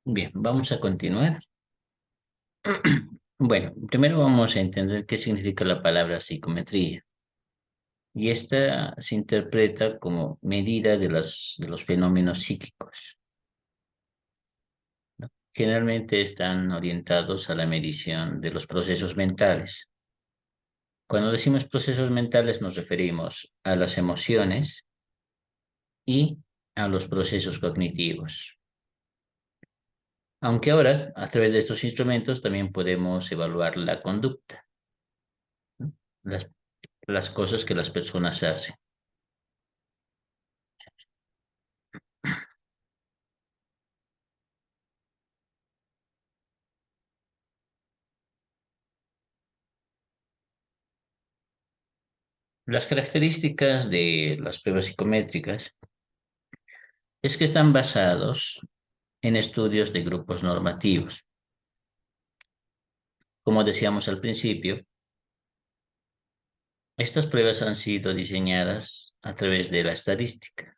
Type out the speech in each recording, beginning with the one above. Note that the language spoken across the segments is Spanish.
Bien, vamos a continuar. Bueno, primero vamos a entender qué significa la palabra psicometría. Y esta se interpreta como medida de los fenómenos psíquicos, ¿no? Generalmente están orientados a la medición de los procesos mentales. Cuando decimos procesos mentales nos referimos a las emociones y a los procesos cognitivos. Aunque ahora, a través de estos instrumentos, también podemos evaluar la conducta, ¿no? Las cosas que las personas hacen. Las características de las pruebas psicométricas es que están basados en estudios de grupos normativos. Como decíamos al principio, estas pruebas han sido diseñadas a través de la estadística,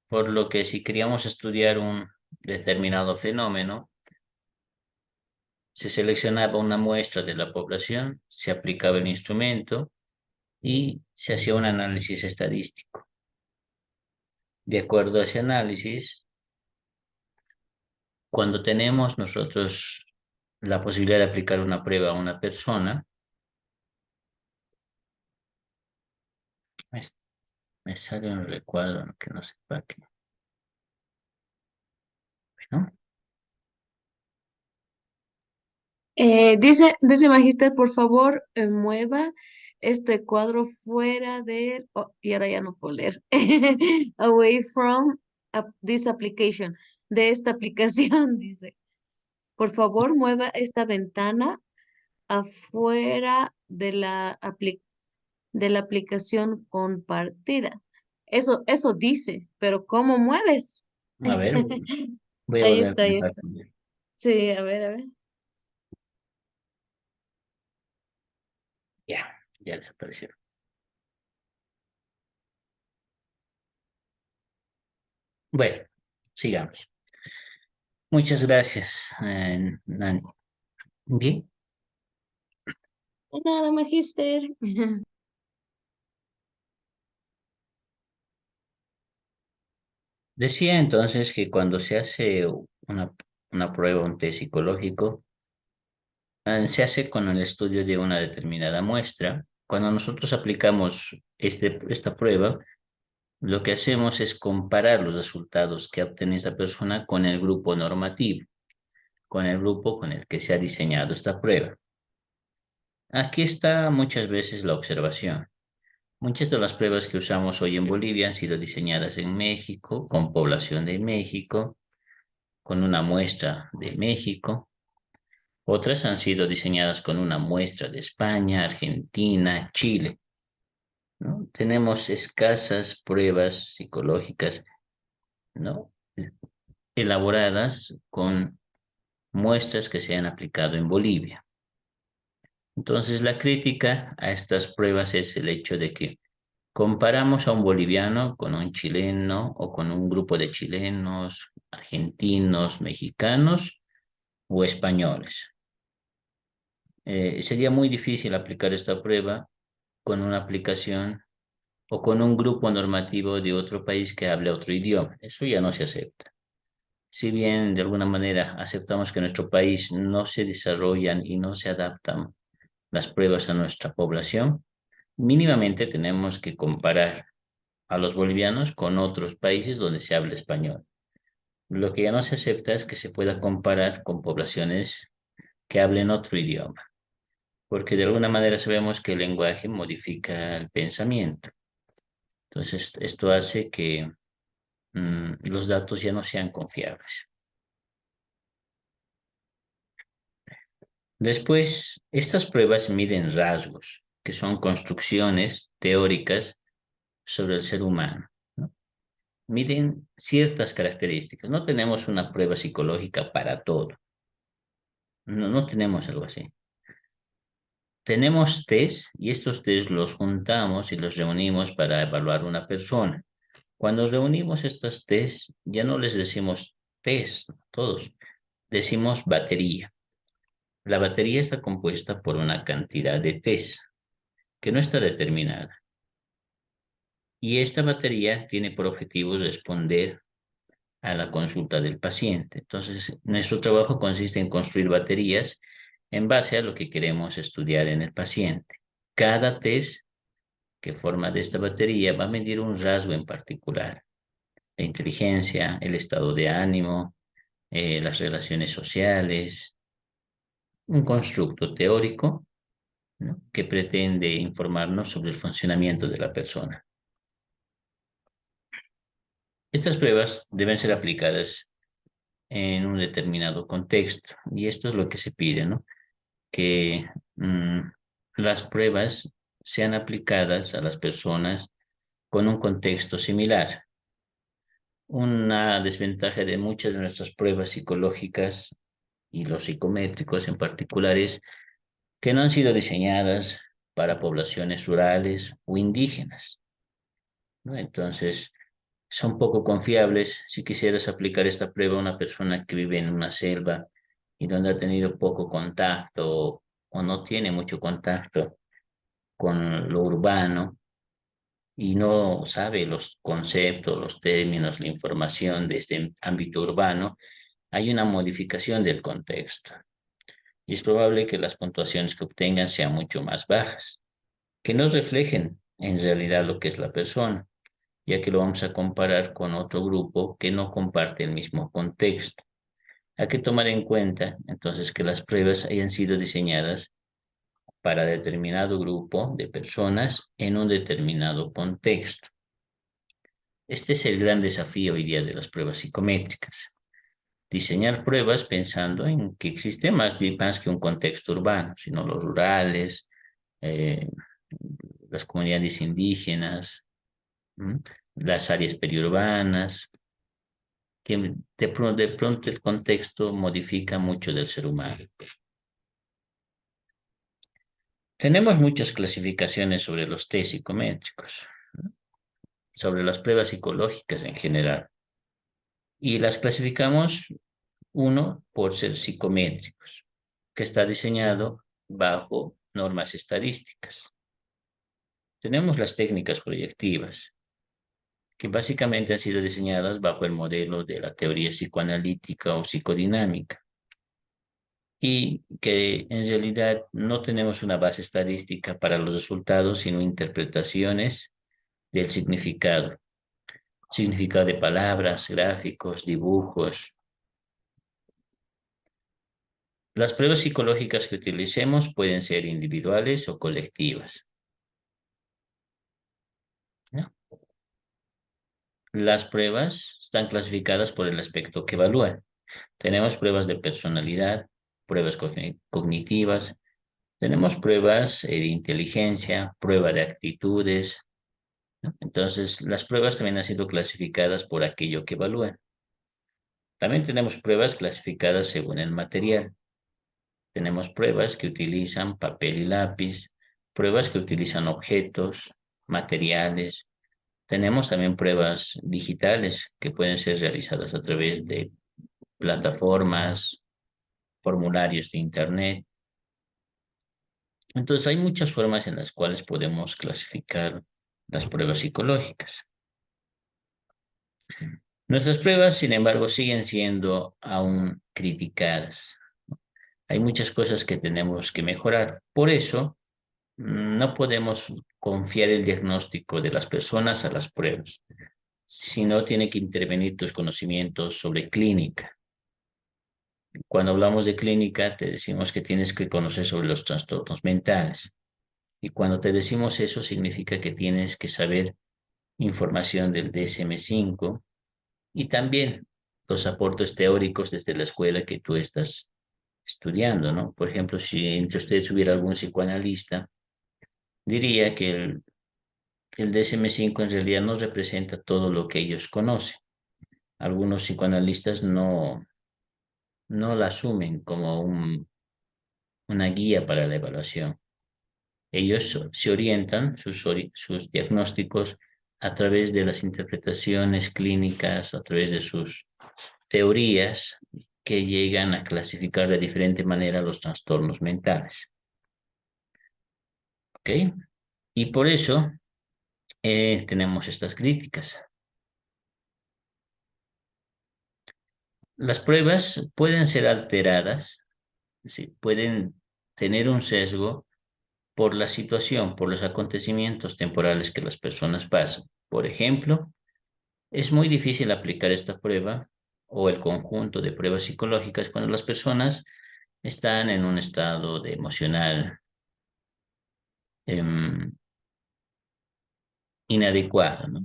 por lo que si queríamos estudiar un determinado fenómeno, se seleccionaba una muestra de la población, se aplicaba el instrumento y se hacía un análisis estadístico. De acuerdo a ese análisis, cuando tenemos nosotros la posibilidad de aplicar una prueba a una persona, me, me sale un recuadro que no sé para qué, ¿no? Dice Magister, por favor, mueva este cuadro fuera del... oh, y ahora ya no puedo leer. Away from this application. De esta aplicación, dice. Por favor, mueva esta ventana afuera de la aplicación compartida. Eso dice, pero ¿cómo mueves? A ver, voy a Ahí volver a está, ahí intentar. está. Sí, a ver, a ver. Ya, ya desapareció. Bueno, sigamos. Muchas gracias, Nani. Bien, De nada, Magister. decía entonces que cuando se hace una prueba, un test psicológico, se hace con el estudio de una determinada muestra. Cuando nosotros aplicamos esta prueba, lo que hacemos es comparar los resultados que obtiene esa persona con el grupo normativo, con el grupo con el que se ha diseñado esta prueba. Aquí está muchas veces la observación. Muchas de las pruebas que usamos hoy en Bolivia han sido diseñadas en México, con población de México, con una muestra de México. Otras han sido diseñadas con una muestra de España, Argentina, Chile, ¿no? Tenemos escasas pruebas psicológicas, ¿no? Elaboradas con muestras que se han aplicado en Bolivia. Entonces, la crítica a estas pruebas es el hecho de que comparamos a un boliviano con un chileno o con un grupo de chilenos, argentinos, mexicanos o españoles. Sería muy difícil aplicar esta prueba con una aplicación o con un grupo normativo de otro país que hable otro idioma. Eso ya no se acepta. Si bien de alguna manera aceptamos que en nuestro país no se desarrollan y no se adaptan las pruebas a nuestra población, mínimamente tenemos que comparar a los bolivianos con otros países donde se habla español. Lo que ya no se acepta es que se pueda comparar con poblaciones que hablen otro idioma, porque de alguna manera sabemos que el lenguaje modifica el pensamiento. Entonces, esto hace que los datos ya no sean confiables. Después, estas pruebas miden rasgos, que son construcciones teóricas sobre el ser humano, ¿no? Miden ciertas características. No tenemos una prueba psicológica para todo. No, no tenemos algo así. Tenemos test y estos test los juntamos y los reunimos para evaluar una persona. Cuando reunimos estos test, ya no les decimos test a todos, decimos batería. La batería está compuesta por una cantidad de test que no está determinada. Y esta batería tiene por objetivo responder a la consulta del paciente. Entonces, nuestro trabajo consiste en construir baterías en base a lo que queremos estudiar en el paciente. Cada test que forma de esta batería va a medir un rasgo en particular: la inteligencia, el estado de ánimo, las relaciones sociales, un constructo teórico, ¿no?, que pretende informarnos sobre el funcionamiento de la persona. Estas pruebas deben ser aplicadas en un determinado contexto y esto es lo que se pide, ¿no? Que las pruebas sean aplicadas a las personas con un contexto similar. Una desventaja de muchas de nuestras pruebas psicológicas y los psicométricos en particular es que no han sido diseñadas para poblaciones rurales o indígenas, ¿no? Entonces, son poco confiables si quisieras aplicar esta prueba a una persona que vive en una selva y donde ha tenido poco contacto o no tiene mucho contacto con lo urbano y no sabe los conceptos, los términos, la información de este ámbito urbano. Hay una modificación del contexto y es probable que las puntuaciones que obtengan sean mucho más bajas, que no reflejen en realidad lo que es la persona, ya que lo vamos a comparar con otro grupo que no comparte el mismo contexto. Hay que tomar en cuenta entonces que las pruebas hayan sido diseñadas para determinado grupo de personas en un determinado contexto. Este es el gran desafío hoy día de las pruebas psicométricas: diseñar pruebas pensando en que existe más que un contexto urbano, sino los rurales, eh, las comunidades indígenas, ¿m?, las áreas periurbanas, que de pronto el contexto modifica mucho del ser humano. Tenemos muchas clasificaciones sobre los test psicométricos, ¿no?, sobre las pruebas psicológicas en general, y las clasificamos, uno, por ser psicométricos, que está diseñado bajo normas estadísticas. Tenemos las técnicas proyectivas, que básicamente han sido diseñadas bajo el modelo de la teoría psicoanalítica o psicodinámica, y que en realidad no tenemos una base estadística para los resultados, sino interpretaciones del significado de palabras, gráficos, dibujos. Las pruebas psicológicas que utilicemos pueden ser individuales o colectivas, ¿no? Las pruebas están clasificadas por el aspecto que evalúan. Tenemos pruebas de personalidad, pruebas cognitivas, tenemos pruebas de inteligencia, prueba de actitudes, ¿no? Entonces, las pruebas también han sido clasificadas por aquello que evalúan. También tenemos pruebas clasificadas según el material. Tenemos pruebas que utilizan papel y lápiz, pruebas que utilizan objetos, materiales. Tenemos también pruebas digitales que pueden ser realizadas a través de plataformas, formularios de Internet. Entonces, hay muchas formas en las cuales podemos clasificar las pruebas psicológicas. Nuestras pruebas, sin embargo, siguen siendo aún criticadas. Hay muchas cosas que tenemos que mejorar. Por eso, no podemos confiar el diagnóstico de las personas a las pruebas, sino tiene que intervenir tus conocimientos sobre clínica. Cuando hablamos de clínica, te decimos que tienes que conocer sobre los trastornos mentales. Y cuando te decimos eso, significa que tienes que saber información del DSM-5 y también los aportes teóricos desde la escuela que tú estás estudiando, ¿no? Por ejemplo, si entre ustedes hubiera algún psicoanalista, diría que el DSM-5 en realidad no representa todo lo que ellos conocen. Algunos psicoanalistas no la asumen como una guía para la evaluación. Ellos se orientan sus diagnósticos a través de las interpretaciones clínicas, a través de sus teorías, que llegan a clasificar de diferente manera los trastornos mentales. ¿Ok? Y por eso tenemos estas críticas. Las pruebas pueden ser alteradas, sí, pueden tener un sesgo por la situación, por los acontecimientos temporales que las personas pasan. Por ejemplo, es muy difícil aplicar esta prueba o el conjunto de pruebas psicológicas cuando las personas están en un estado de emocional em, inadecuado, ¿no?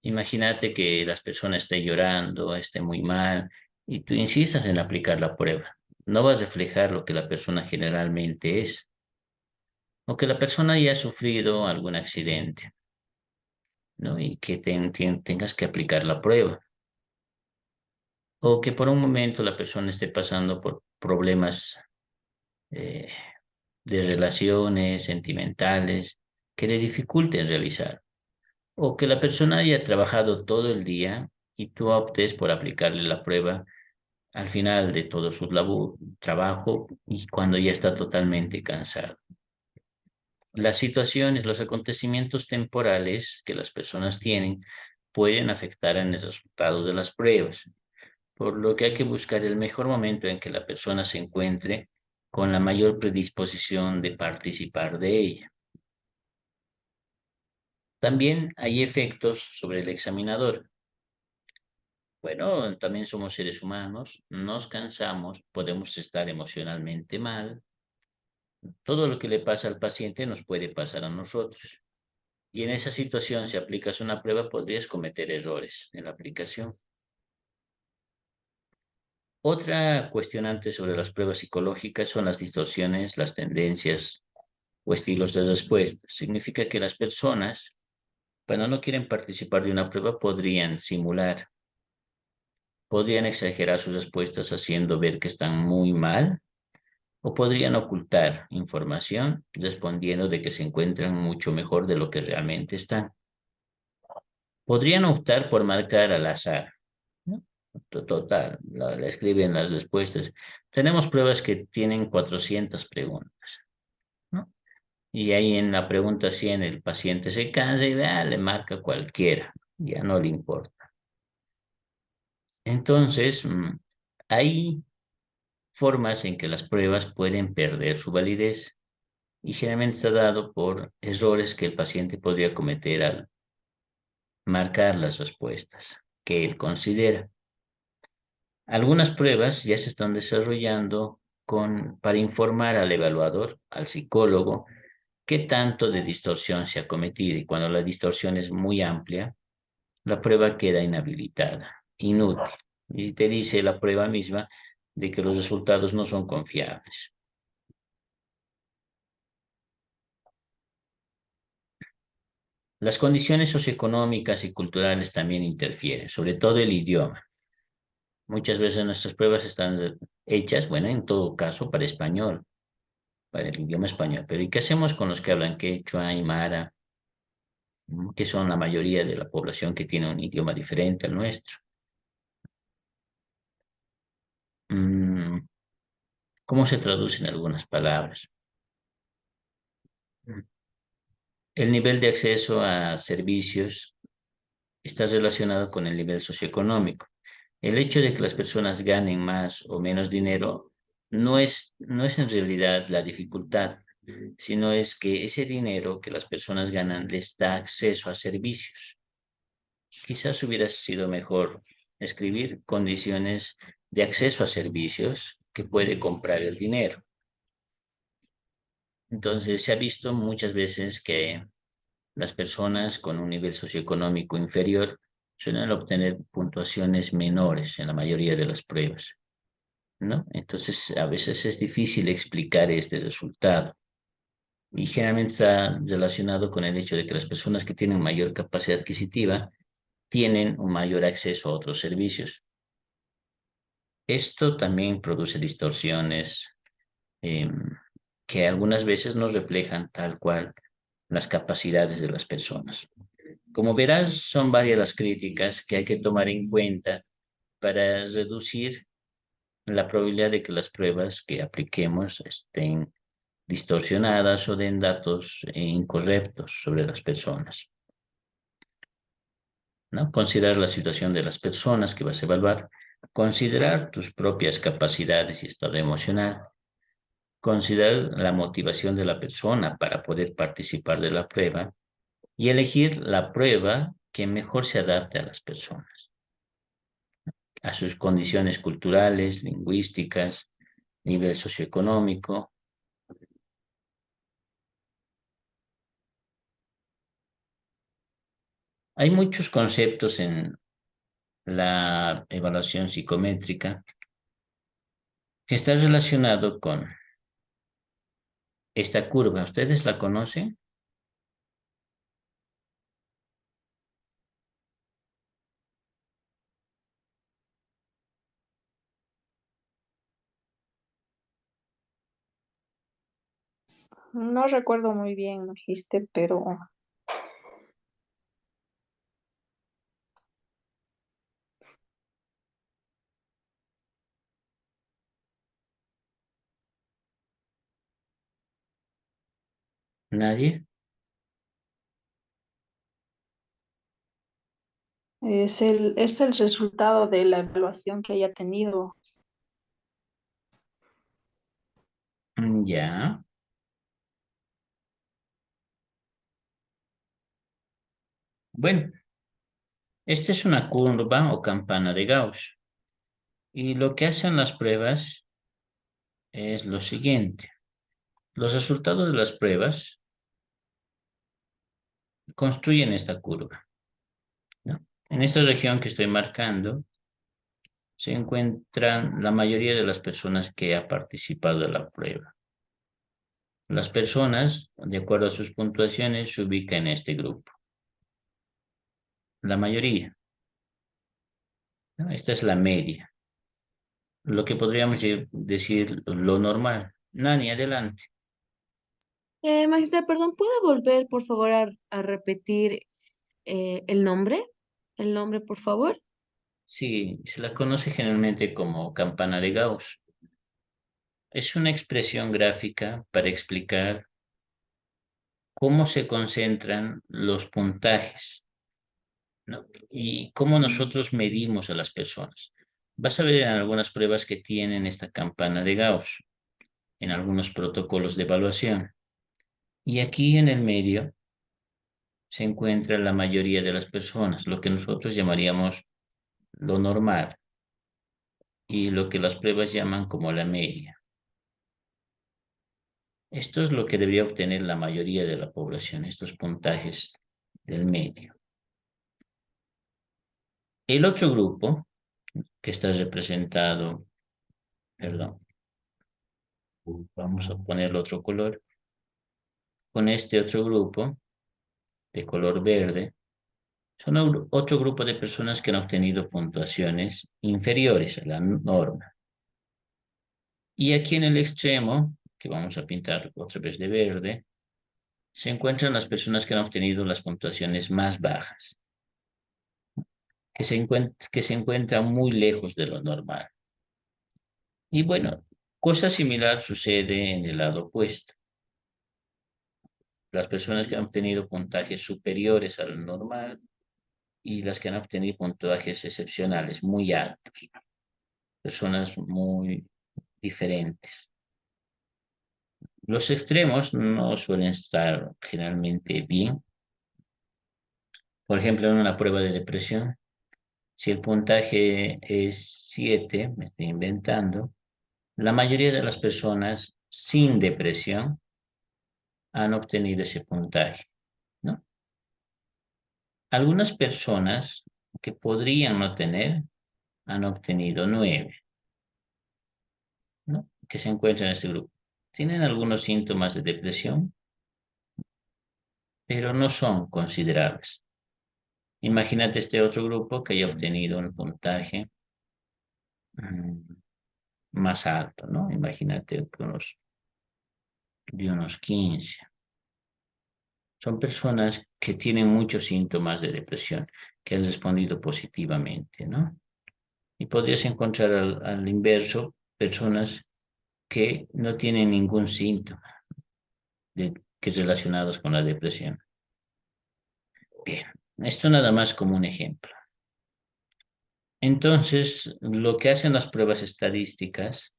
Imagínate que las personas estén llorando, esté muy mal, y tú insistas en aplicar la prueba. No vas a reflejar lo que la persona generalmente es, o que la persona haya sufrido algún accidente, ¿no? Y que tengas que aplicar la prueba. O que por un momento la persona esté pasando por problemas eh, de relaciones sentimentales que le dificulten realizar. O que la persona haya trabajado todo el día y tú optes por aplicarle la prueba al final de todo su trabajo y cuando ya está totalmente cansado. Las situaciones, los acontecimientos temporales que las personas tienen pueden afectar en el resultado de las pruebas, por lo que hay que buscar el mejor momento en que la persona se encuentre con la mayor predisposición de participar de ella. También hay efectos sobre el examinador. Bueno, también somos seres humanos, nos cansamos, podemos estar emocionalmente mal. Todo lo que le pasa al paciente nos puede pasar a nosotros. Y en esa situación, si aplicas una prueba, podrías cometer errores en la aplicación. Otra cuestionante sobre las pruebas psicológicas son las distorsiones, las tendencias o estilos de respuesta. Significa que las personas, cuando no quieren participar de una prueba, podrían simular, podrían exagerar sus respuestas haciendo ver que están muy mal o podrían ocultar información respondiendo de que se encuentran mucho mejor de lo que realmente están. Podrían optar por marcar al azar, ¿no? Total, la escriben las respuestas. Tenemos pruebas que tienen 400 preguntas, ¿no? Y ahí en la pregunta 100 el paciente se cansa y le marca cualquiera, ya no le importa. Entonces, hay formas en que las pruebas pueden perder su validez y generalmente está dado por errores que el paciente podría cometer al marcar las respuestas que él considera. Algunas pruebas ya se están desarrollando para informar al evaluador, al psicólogo, qué tanto de distorsión se ha cometido y cuando la distorsión es muy amplia, la prueba queda inhabilitada, inútil, y te dice la prueba misma de que los resultados no son confiables. Las condiciones socioeconómicas y culturales también interfieren, sobre todo el idioma. Muchas veces nuestras pruebas están hechas, bueno, en todo caso, para español, para el idioma español. Pero ¿y qué hacemos con los que hablan quechua, aymara, que son la mayoría de la población que tiene un idioma diferente al nuestro? Mm, ¿Cómo se traducen algunas palabras? Mm. El nivel de acceso a servicios está relacionado con el nivel socioeconómico. El hecho de que las personas ganen más o menos dinero no es en realidad la dificultad, sino es que ese dinero que las personas ganan les da acceso a servicios. Quizás hubiera sido mejor escribir condiciones de acceso a servicios que puede comprar el dinero. Entonces, se ha visto muchas veces que las personas con un nivel socioeconómico inferior suelen obtener puntuaciones menores en la mayoría de las pruebas, ¿no? Entonces, a veces es difícil explicar este resultado y generalmente está relacionado con el hecho de que las personas que tienen mayor capacidad adquisitiva tienen un mayor acceso a otros servicios. Esto también produce distorsiones em, que algunas veces no reflejan tal cual las capacidades de las personas. Como verás, son varias las críticas que hay que tomar en cuenta para reducir la probabilidad de que las pruebas que apliquemos estén distorsionadas o den datos incorrectos sobre las personas, ¿no? Considerar la situación de las personas que vas a evaluar, considerar tus propias capacidades y estado emocional, considerar la motivación de la persona para poder participar de la prueba y elegir la prueba que mejor se adapte a las personas, a sus condiciones culturales, lingüísticas, nivel socioeconómico. Hay muchos conceptos en la evaluación psicométrica que está relacionado con esta curva. ¿Ustedes la conocen? No recuerdo muy bien, Magister, pero ¿Nadie? es el resultado de la evaluación que haya tenido. Ya. Bueno, esta es una curva o campana de Gauss. Y lo que hacen las pruebas es lo siguiente. Los resultados de las pruebas construyen esta curva, ¿no? En esta región que estoy marcando se encuentran la mayoría de las personas que ha participado de la prueba. Las personas, de acuerdo a sus puntuaciones, se ubican en este grupo. La mayoría, ¿no? Esta es la media. Lo que podríamos decir lo normal. Nani, adelante. Magister, perdón, ¿puede volver, por favor, a repetir el nombre? El nombre, por favor. Sí, se la conoce generalmente como campana de Gauss. Es una expresión gráfica para explicar cómo se concentran los puntajes, ¿no? Y cómo nosotros medimos a las personas. Vas a ver en algunas pruebas que tienen esta campana de Gauss, en algunos protocolos de evaluación. Y aquí en el medio se encuentra la mayoría de las personas, lo que nosotros llamaríamos lo normal y lo que las pruebas llaman como la media. Esto es lo que debería obtener la mayoría de la población, estos puntajes del medio. El otro grupo, que está representado, perdón, vamos a ponerle otro color, con este otro grupo de color verde, son otro grupo de personas que han obtenido puntuaciones inferiores a la norma. Y aquí en el extremo, que vamos a pintar otra vez de verde, se encuentran las personas que han obtenido las puntuaciones más bajas, que se encuentran muy lejos de lo normal. Y bueno, cosa similar sucede en el lado opuesto. Las personas que han obtenido puntajes superiores al normal y las que han obtenido puntajes excepcionales muy altos. Personas muy diferentes. Los extremos no suelen estar generalmente bien. Por ejemplo, en una prueba de depresión, si el puntaje es 7, me estoy inventando, la mayoría de las personas sin depresión han obtenido ese puntaje, ¿no? Algunas personas que podrían no tener han obtenido 9, ¿no? Que se encuentran en este grupo. Tienen algunos síntomas de depresión, pero no son considerables. Imagínate este otro grupo que haya obtenido un puntaje mm, más alto, ¿no? Imagínate de unos 15. Son personas que tienen muchos síntomas de depresión, que han respondido positivamente, ¿no? Y podrías encontrar al inverso personas que no tienen ningún síntoma que es relacionados con la depresión. Bien, esto nada más como un ejemplo. Entonces, lo que hacen las pruebas estadísticas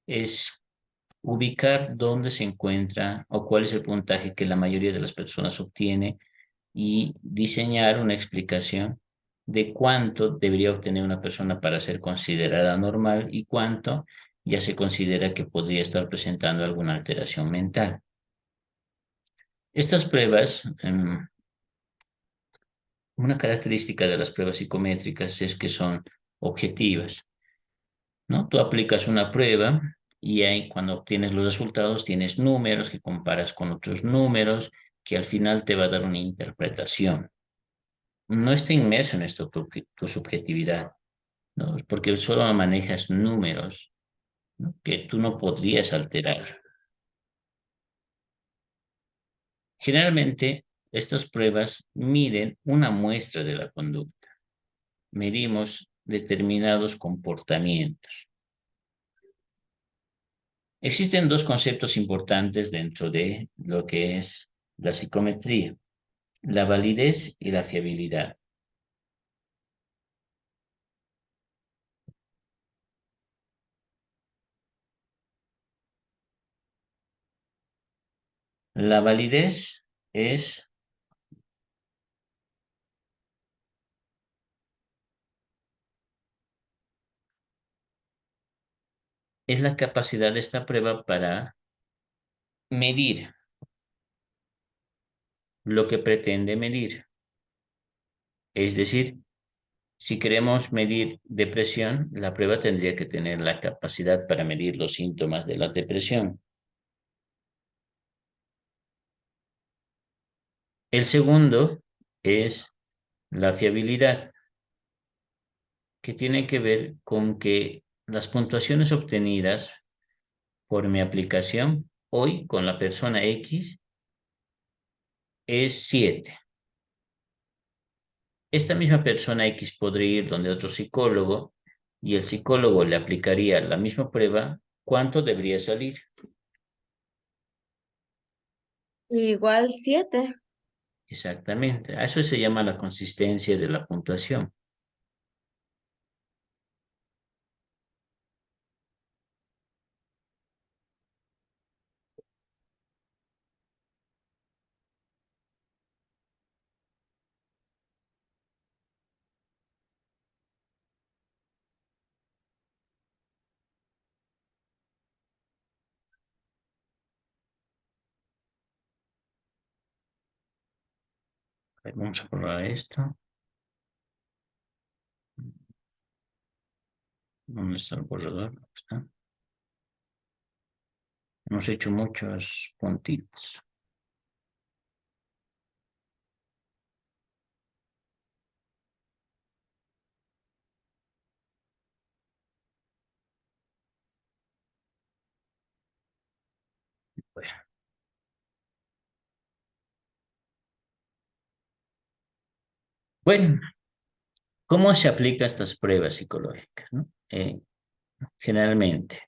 es ubicar dónde se encuentra o cuál es el puntaje que la mayoría de las personas obtiene y diseñar una explicación de cuánto debería obtener una persona para ser considerada normal y cuánto ya se considera que podría estar presentando alguna alteración mental. Estas pruebas, una característica de las pruebas psicométricas es que son objetivas, ¿no? Tú aplicas una prueba y ahí cuando obtienes los resultados tienes números que comparas con otros números que al final te va a dar una interpretación. No está inmerso en esto tu subjetividad, ¿no? Porque solo manejas números, ¿no? Que tú no podrías alterar. Generalmente, estas pruebas miden una muestra de la conducta. Medimos determinados comportamientos. Existen dos conceptos importantes dentro de lo que es la psicometría, la validez y la fiabilidad. La validez es la capacidad de esta prueba para medir lo que pretende medir. Es decir, si queremos medir depresión, la prueba tendría que tener la capacidad para medir los síntomas de la depresión. El segundo es la fiabilidad, que tiene que ver con que las puntuaciones obtenidas por mi aplicación hoy con la persona X es 7. Esta misma persona X podría ir donde otro psicólogo y el psicólogo le aplicaría la misma prueba. ¿Cuánto debería salir? Igual 7. Exactamente. A eso se llama la consistencia de la puntuación. Vamos a probar esto. ¿Dónde está el borrador? ¿Está? Hemos hecho muchos puntitos. Bueno, bueno, ¿cómo se aplican estas pruebas psicológicas, ¿no? Generalmente,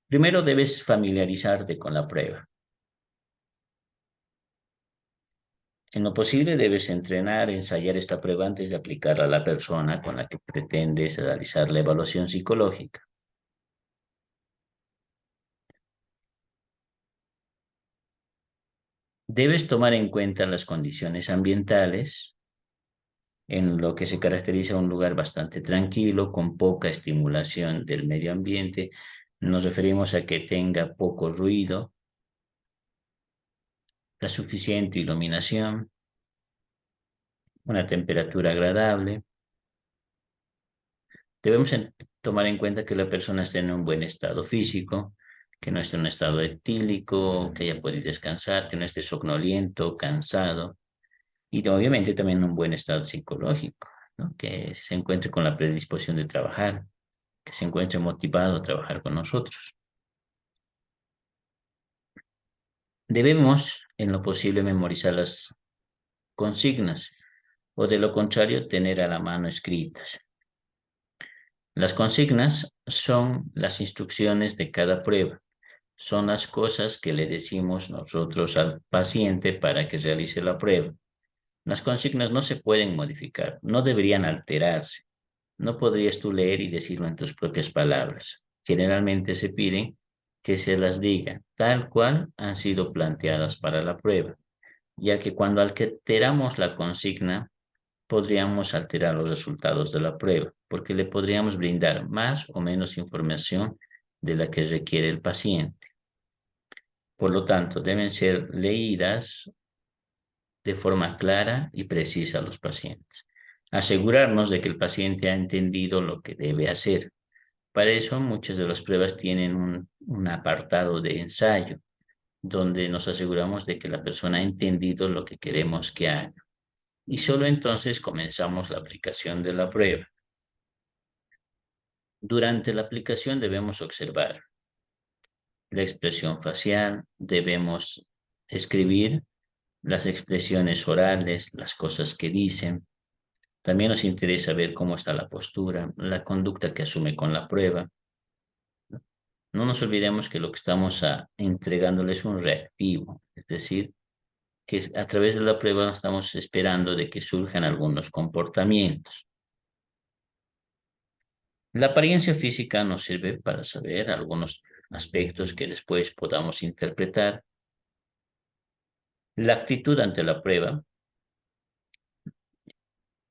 primero debes familiarizarte con la prueba. En lo posible debes entrenar, ensayar esta prueba antes de aplicarla a la persona con la que pretendes realizar la evaluación psicológica. Debes tomar en cuenta las condiciones ambientales, en lo que se caracteriza un lugar bastante tranquilo, con poca estimulación del medio ambiente. Nos referimos a que tenga poco ruido, la suficiente iluminación, una temperatura agradable. Debemos tomar en cuenta que la persona esté en un buen estado físico, que no esté en un estado etílico, que haya podido descansar, que no esté somnoliento, cansado, y obviamente también un buen estado psicológico, ¿no? Que se encuentre con la predisposición de trabajar, que se encuentre motivado a trabajar con nosotros. Debemos, en lo posible, memorizar las consignas o de lo contrario, tener a la mano escritas. Las consignas son las instrucciones de cada prueba. Son las cosas que le decimos nosotros al paciente para que realice la prueba. Las consignas no se pueden modificar, no deberían alterarse. No podrías tú leer y decirlo en tus propias palabras. Generalmente se pide que se las diga tal cual han sido planteadas para la prueba, ya que cuando alteramos la consigna, podríamos alterar los resultados de la prueba, porque le podríamos brindar más o menos información de la que requiere el paciente. Por lo tanto, deben ser leídas de forma clara y precisa a los pacientes. Asegurarnos de que el paciente ha entendido lo que debe hacer. Para eso, muchas de las pruebas tienen un apartado de ensayo, donde nos aseguramos de que la persona ha entendido lo que queremos que haga. Y solo entonces comenzamos la aplicación de la prueba. Durante la aplicación debemos observar la expresión facial, debemos escribir las expresiones orales, las cosas que dicen. También nos interesa ver cómo está la postura, la conducta que asume con la prueba. No nos olvidemos que lo que estamos entregándole es un reactivo, es decir, que a través de la prueba estamos esperando de que surjan algunos comportamientos. La apariencia física nos sirve para saber algunos aspectos que después podamos interpretar. La actitud ante la prueba.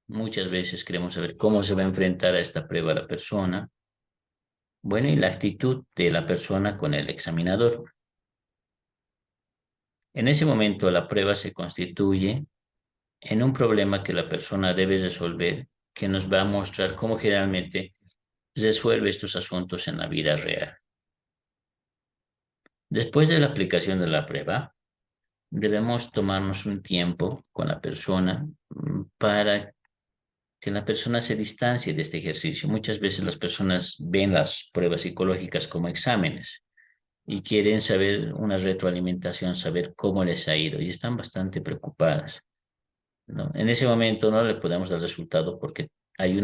Muchas veces queremos saber cómo se va a enfrentar a esta prueba la persona. Bueno, y la actitud de la persona con el examinador. En ese momento la prueba se constituye en un problema que la persona debe resolver, que nos va a mostrar cómo generalmente resuelve estos asuntos en la vida real. Después de la aplicación de la prueba, debemos tomarnos un tiempo con la persona para que la persona se distancie de este ejercicio. Muchas veces las personas ven las pruebas psicológicas como exámenes y quieren saber una retroalimentación, saber cómo les ha ido y están bastante preocupadas, ¿no? En ese momento no le podemos dar resultado porque hay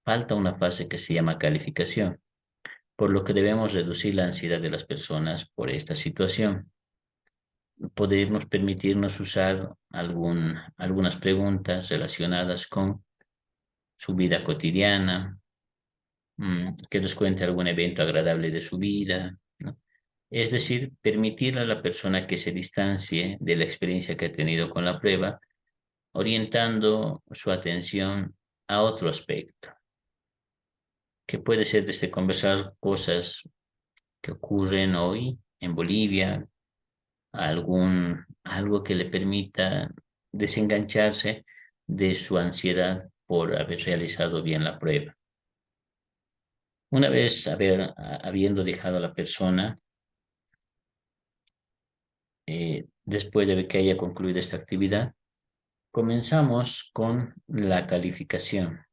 falta una fase que se llama calificación, por lo que debemos reducir la ansiedad de las personas por esta situación. Podemos permitirnos usar algunas preguntas relacionadas con su vida cotidiana, que nos cuente algún evento agradable de su vida, ¿no? Es decir, permitir a la persona que se distancie de la experiencia que ha tenido con la prueba, orientando su atención a otro aspecto, que puede ser desde conversar cosas que ocurren hoy en Bolivia, algo que le permita desengancharse de su ansiedad por haber realizado bien la prueba. Una vez habiendo dejado a la persona, después de que haya concluido esta actividad, comenzamos con la calificación.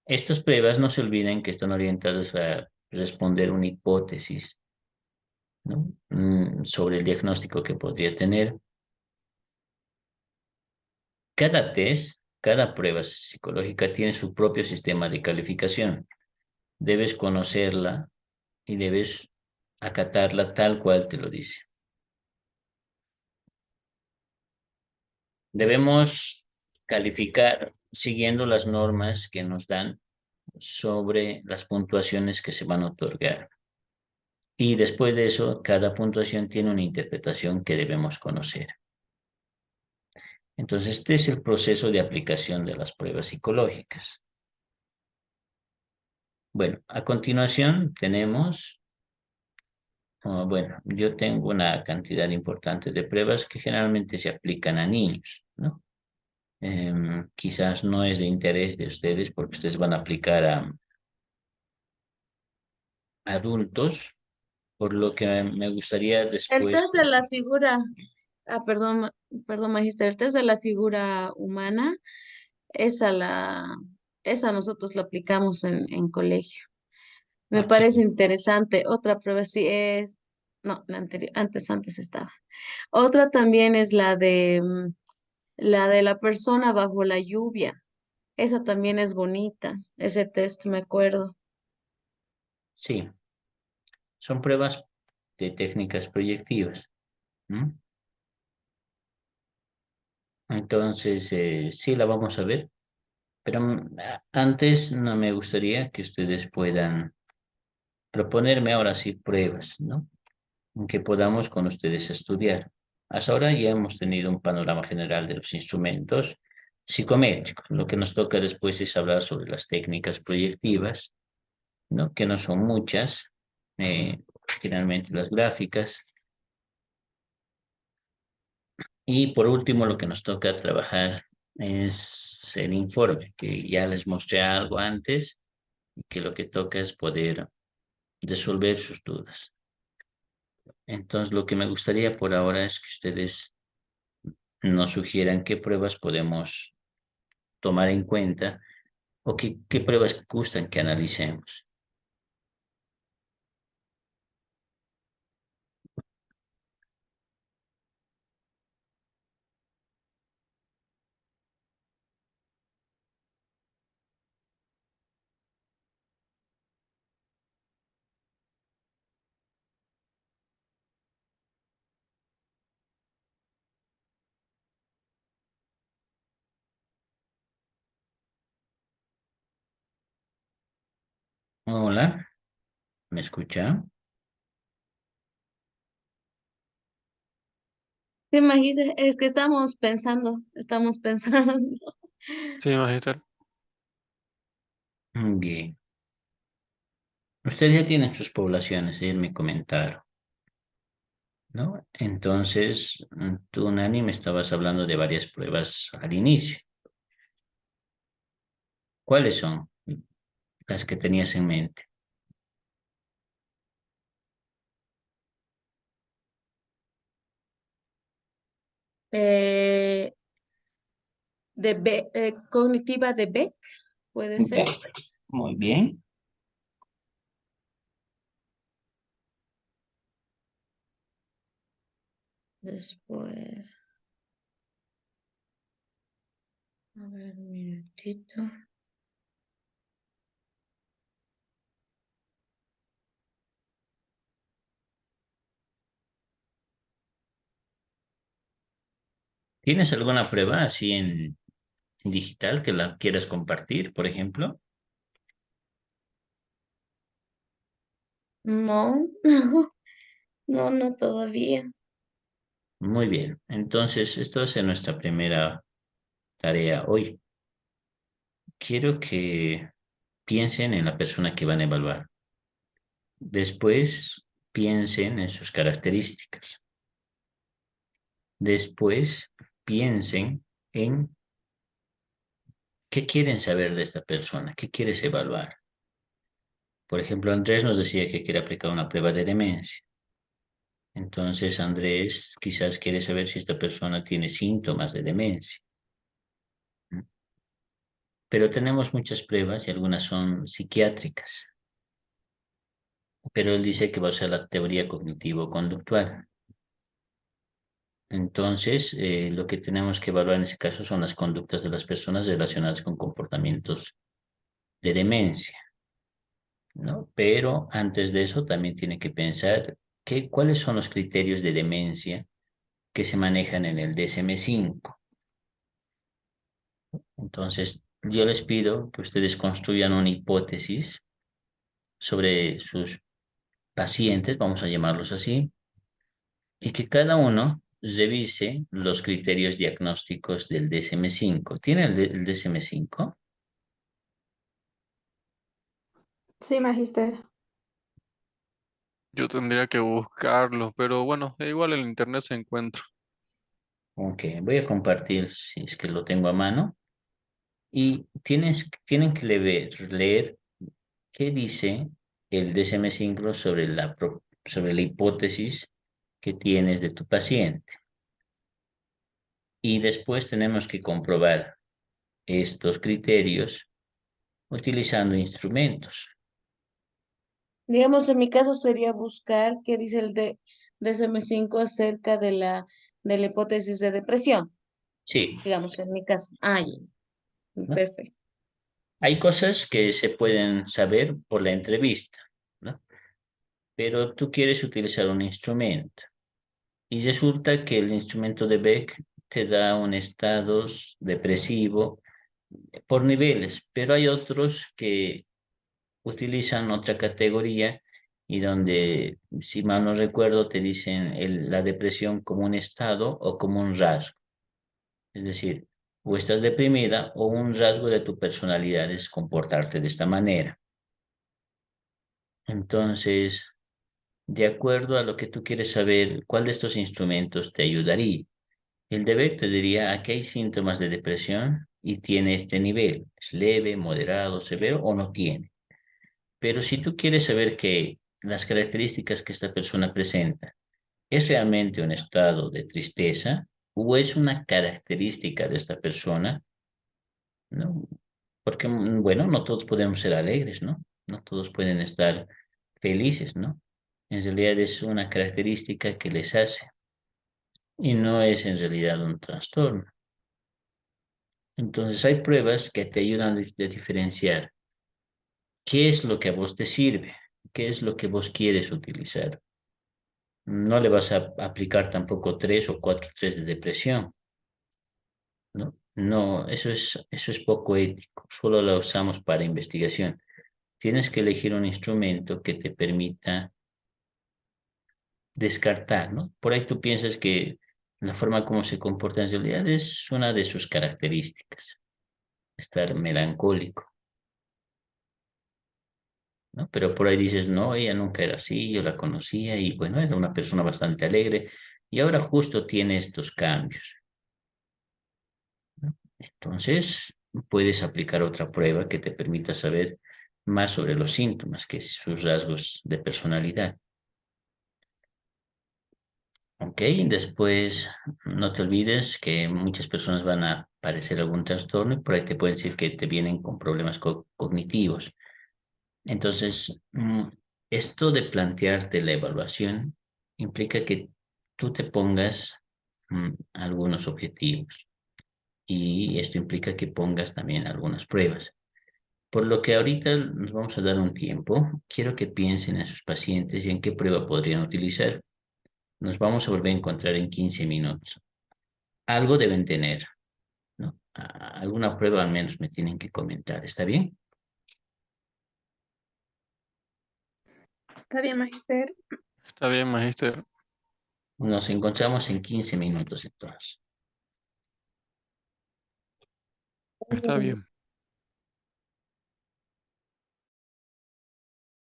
Estas pruebas no se olviden que están orientadas a responder una hipótesis, ¿no? Sobre el diagnóstico que podría tener. Cada test, cada prueba psicológica tiene su propio sistema de calificación. Debes conocerla y debes acatarla tal cual te lo dice. Debemos calificar siguiendo las normas que nos dan sobre las puntuaciones que se van a otorgar. Y después de eso, cada puntuación tiene una interpretación que debemos conocer. Entonces, este es el proceso de aplicación de las pruebas psicológicas. Bueno, a continuación tenemos, bueno, yo tengo una cantidad importante de pruebas que generalmente se aplican a niños, ¿no? Quizás no es de interés de ustedes porque ustedes van a aplicar a adultos, por lo que me gustaría El después. test de la figura, perdón, perdón, magister, el test de la figura humana, esa la, esa nosotros la aplicamos en colegio. Me parece Aquí. interesante. Otra prueba sí es, no, la anterior, antes estaba. Otra también es la de la persona bajo la lluvia. Esa también es bonita, ese test me acuerdo. Sí, son pruebas de técnicas proyectivas. ¿M? Entonces, sí la vamos a ver, pero antes no me gustaría que ustedes puedan proponerme ahora sí pruebas, ¿no? En que podamos con ustedes estudiar. Hasta ahora ya hemos tenido un panorama general de los instrumentos psicométricos. Lo que nos toca después es hablar sobre las técnicas proyectivas, ¿no? Que no son muchas, generalmente las gráficas. Y por último, lo que nos toca trabajar es el informe, que ya les mostré algo antes, y que lo que toca es poder resolver sus dudas. Entonces, lo que me gustaría por ahora es que ustedes nos sugieran qué pruebas podemos tomar en cuenta o qué pruebas gustan que analicemos. Hola, ¿me escucha? Sí, Magis, es que estamos pensando. Sí, magíster. Bien. Ustedes ya tienen sus poblaciones, ellos me comentaron, ¿no? Entonces, tú, Nani, me estabas hablando de varias pruebas al inicio. ¿Cuáles son las que tenías en mente? Eh, cognitiva de Beck, puede ser. Bien, muy bien. Después, a ver, un minutito. ¿Tienes alguna prueba así en digital que la quieras compartir, por ejemplo? No, no todavía. Muy bien. Entonces, esto va a ser nuestra primera tarea hoy. Quiero que piensen en la persona que van a evaluar. Después, piensen en sus características. Después, piensen en qué quieren saber de esta persona, qué quieres evaluar. Por ejemplo, Andrés nos decía que quiere aplicar una prueba de demencia. Entonces, Andrés quizás quiere saber si esta persona tiene síntomas de demencia. Pero tenemos muchas pruebas y algunas son psiquiátricas. Pero él dice que va a usar la teoría cognitivo-conductual. Entonces, lo que tenemos que evaluar en ese caso son las conductas de las personas relacionadas con comportamientos de demencia, ¿no? Pero antes de eso también tiene que pensar cuáles son los criterios de demencia que se manejan en el DSM-5. Entonces, yo les pido que ustedes construyan una hipótesis sobre sus pacientes, vamos a llamarlos así, y que cada uno revise los criterios diagnósticos del DSM-5. ¿Tiene el DSM-5? Sí, magíster. Yo tendría que buscarlo, pero bueno, igual en internet se encuentra. Ok, voy a compartir si es que lo tengo a mano. Y tienen que leer qué dice el DSM-5 sobre sobre la hipótesis que tienes de tu paciente. Y después tenemos que comprobar estos criterios utilizando instrumentos. Digamos, en mi caso sería buscar qué dice DSM-5 acerca de la hipótesis de depresión. Sí, Digamos, en mi caso. Ah, ya, ¿no? perfecto. Hay cosas que se pueden saber por la entrevista, ¿no? Pero tú quieres utilizar un instrumento y resulta que el instrumento de Beck te da un estado depresivo por niveles, pero hay otros que utilizan otra categoría y donde, si mal no recuerdo, te dicen la depresión como un estado o como un rasgo. Es decir, o estás deprimida o un rasgo de tu personalidad es comportarte de esta manera. Entonces, de acuerdo a lo que tú quieres saber, ¿cuál de estos instrumentos te ayudaría? El deber te diría, aquí hay síntomas de depresión y tiene este nivel. Es leve, moderado, severo o no tiene. Pero si tú quieres saber que las características que esta persona presenta es realmente un estado de tristeza o es una característica de esta persona, ¿no? Porque, bueno, no todos podemos ser alegres, ¿no? No todos pueden estar felices, ¿no? En realidad es una característica que les hace y no es en realidad un trastorno. Entonces hay pruebas que te ayudan a diferenciar qué es lo que a vos te sirve, qué es lo que vos quieres utilizar. No le vas a aplicar tampoco 3 o 4 test de depresión, ¿no? No, eso es poco ético, solo la usamos para investigación. Tienes que elegir un instrumento que te permita descartar, ¿no? Por ahí tú piensas que la forma como se comporta en realidad es una de sus características, estar melancólico, ¿no? Pero por ahí dices, no, ella nunca era así, yo la conocía y bueno, era una persona bastante alegre y ahora justo tiene estos cambios, ¿no? Entonces, puedes aplicar otra prueba que te permita saber más sobre los síntomas, que es sus rasgos de personalidad. Ok, después no te olvides que muchas personas van a padecer algún trastorno y por ahí te pueden decir que te vienen con problemas cognitivos. Entonces, esto de plantearte la evaluación implica que tú te pongas algunos objetivos y esto implica que pongas también algunas pruebas. Por lo que ahorita nos vamos a dar un tiempo, quiero que piensen en sus pacientes y en qué prueba podrían utilizar. Nos vamos a volver a encontrar en 15 minutos. Algo deben tener, ¿no? Alguna prueba al menos me tienen que comentar, ¿está bien? Está bien, magister. Está bien, Magister. Nos encontramos en 15 minutos entonces. Está bien.